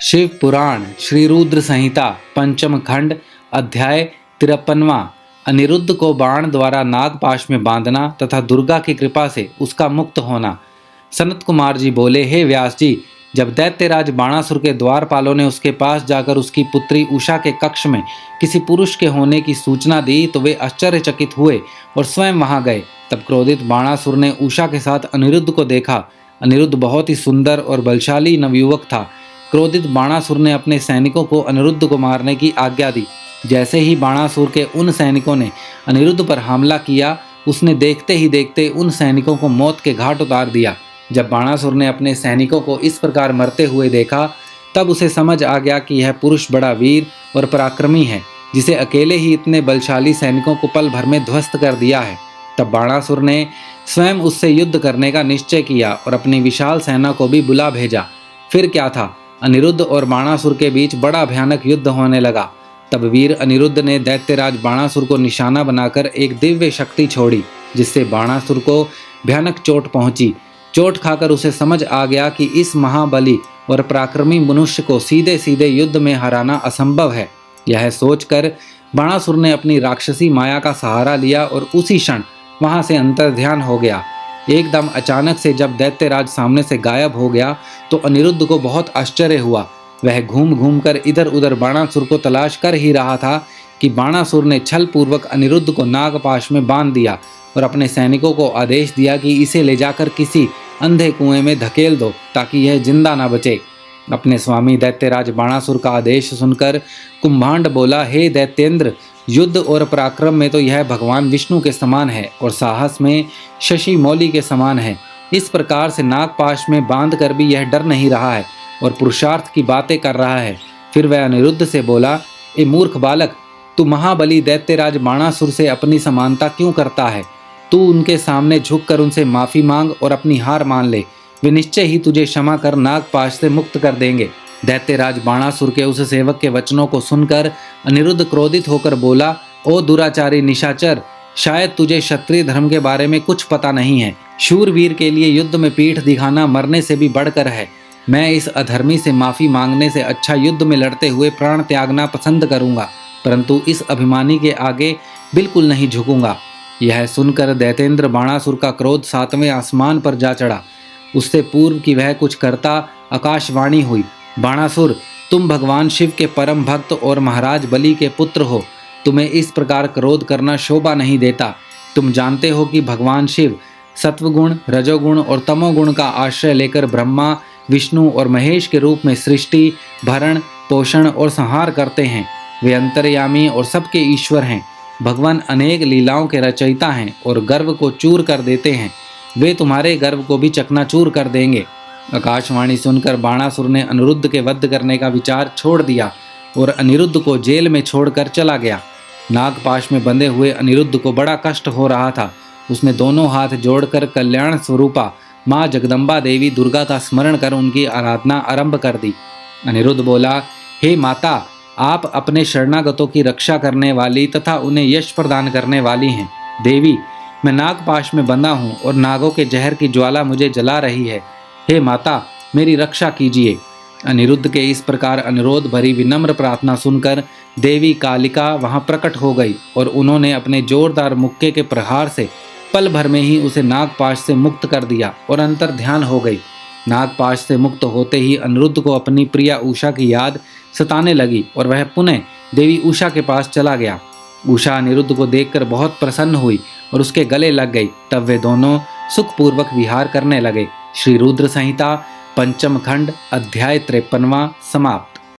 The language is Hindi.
शिव पुराण श्री रुद्र संहिता पंचम खंड अध्याय 53वां। अनिरुद्ध को बाण द्वारा नागपाश में बांधना तथा दुर्गा की कृपा से उसका मुक्त होना। सनत कुमार जी बोले, हे व्यास जी, जब दैत्यराज बाणासुर के द्वारपालों ने उसके पास जाकर उसकी पुत्री उषा के कक्ष में किसी पुरुष के होने की सूचना दी तो वे आश्चर्यचकित हुए और स्वयं वहां गए। तब क्रोधित बाणासुर ने उषा के साथ अनिरुद्ध को देखा। अनिरुद्ध बहुत ही सुंदर और बलशाली नवयुवक था। क्रोधित बाणासुर ने अपने सैनिकों को अनिरुद्ध को मारने की आज्ञा दी। जैसे ही बाणासुर के उन सैनिकों ने अनिरुद्ध पर हमला किया, उसने देखते ही देखते उन सैनिकों को मौत के घाट उतार दिया। जब बाणासुर ने अपने सैनिकों को इस प्रकार मरते हुए देखा, तब उसे समझ आ गया कि यह पुरुष बड़ा वीर और पराक्रमी है, जिसे अकेले ही इतने बलशाली सैनिकों को पल भर में ध्वस्त कर दिया है। तब बाणासुर ने स्वयं उससे युद्ध करने का निश्चय किया और अपनी विशाल सेना को भी बुला भेजा। फिर क्या था, अनिरुद्ध और बाणासुर के बीच बड़ा भयानक युद्ध होने लगा। तब वीर अनिरुद्ध ने दैत्यराज बाणासुर को निशाना बनाकर एक दिव्य शक्ति छोड़ी, जिससे बाणासुर को भयानक चोट पहुंची। चोट खाकर उसे समझ आ गया कि इस महाबली और पराक्रमी मनुष्य को सीधे सीधे युद्ध में हराना असंभव है। यह सोचकर बाणासुर ने अपनी राक्षसी माया का सहारा लिया और उसी क्षण वहां से अंतर्ध्यान हो गया। एकदम अचानक से जब दैत्यराज सामने से गायब हो गया तो अनिरुद्ध को बहुत आश्चर्य हुआ। वह घूम घूम कर इधर उधर बाणासुर को तलाश कर ही रहा था कि बाणासुर ने छल पूर्वक अनिरुद्ध को नागपाश में बांध दिया और अपने सैनिकों को आदेश दिया कि इसे ले जाकर किसी अंधे कुएं में धकेल दो ताकि यह जिंदा ना बचे। अपने स्वामी दैत्यराज बाणासुर का आदेश सुनकर कुंभांड बोला, हे दैत्येंद्र, युद्ध और पराक्रम में तो यह भगवान विष्णु के समान है और साहस में शशि मौली के समान है। इस प्रकार से नागपाश में बांध कर भी यह डर नहीं रहा है और पुरुषार्थ की बातें कर रहा है। फिर वह अनिरुद्ध से बोला, ए मूर्ख बालक, तू महाबली दैत्यराज बाणासुर से अपनी समानता क्यों करता है? तू उनके सामने झुककर उनसे माफी मांग और अपनी हार मान ले। वे निश्चय ही तुझे क्षमा कर नागपाश से मुक्त कर देंगे। दैत्यराज बाणासुर के उस सेवक के वचनों को सुनकर अनिरुद्ध क्रोधित होकर बोला, ओ दुराचारी निशाचर, शायद तुझे क्षत्रिय धर्म के बारे में कुछ पता नहीं है। शूरवीर के लिए युद्ध में पीठ दिखाना मरने से भी बढ़कर है। मैं इस अधर्मी से माफी मांगने से अच्छा युद्ध में लड़ते हुए प्राण त्यागना पसंद करूंगा, परंतु इस अभिमानी के आगे बिल्कुल नहीं झुकूंगा। यह सुनकर दैत्येंद्र बाणासुर का क्रोध 7वें आसमान पर जा चढ़ा। उससे पूर्व कि वह कुछ करता, आकाशवाणी हुई, बाणासुर, तुम भगवान शिव के परम भक्त और महाराज बलि के पुत्र हो। तुम्हें इस प्रकार क्रोध करना शोभा नहीं देता। तुम जानते हो कि भगवान शिव सत्वगुण, रजोगुण और तमोगुण का आश्रय लेकर ब्रह्मा, विष्णु और महेश के रूप में सृष्टि, भरण, पोषण और संहार करते हैं। वे अंतर्यामी और सबके ईश्वर हैं। भगवान अनेक लीलाओं के रचयिता हैं और गर्व को चूर कर देते हैं। वे तुम्हारे गर्व को भी चकनाचूर कर देंगे। आकाशवाणी सुनकर बाणासुर ने अनिरुद्ध के वध करने का विचार छोड़ दिया और अनिरुद्ध को जेल में छोड़कर चला गया। नागपाश में बंधे हुए अनिरुद्ध को बड़ा कष्ट हो रहा था। उसने दोनों हाथ जोड़कर कल्याण स्वरूपा माँ जगदम्बा देवी दुर्गा का स्मरण कर उनकी आराधना आरंभ कर दी। अनिरुद्ध बोला, हे माता, आप अपने शरणागतों की रक्षा करने वाली तथा उन्हें यश प्रदान करने वाली हैं। देवी, मैं नागपाश में बंधा हूँ और नागों के जहर की ज्वाला मुझे जला रही है। हे माता, मेरी रक्षा कीजिए। अनिरुद्ध के इस प्रकार अनुरोध भरी विनम्र प्रार्थना सुनकर देवी कालिका वहां प्रकट हो गई और उन्होंने अपने जोरदार मुक्के के प्रहार से पल भर में ही उसे नागपाश से मुक्त कर दिया और अंतर ध्यान हो गई। नागपाश से मुक्त होते ही अनिरुद्ध को अपनी प्रिया उषा की याद सताने लगी और वह पुनः देवी उषा के पास चला गया। उषा अनिरुद्ध को देखकर बहुत प्रसन्न हुई और उसके गले लग गई। तब वे दोनों सुखपूर्वक विहार करने लगे। श्री रुद्र संहिता पंचम खंड अध्याय 53वां समाप्त।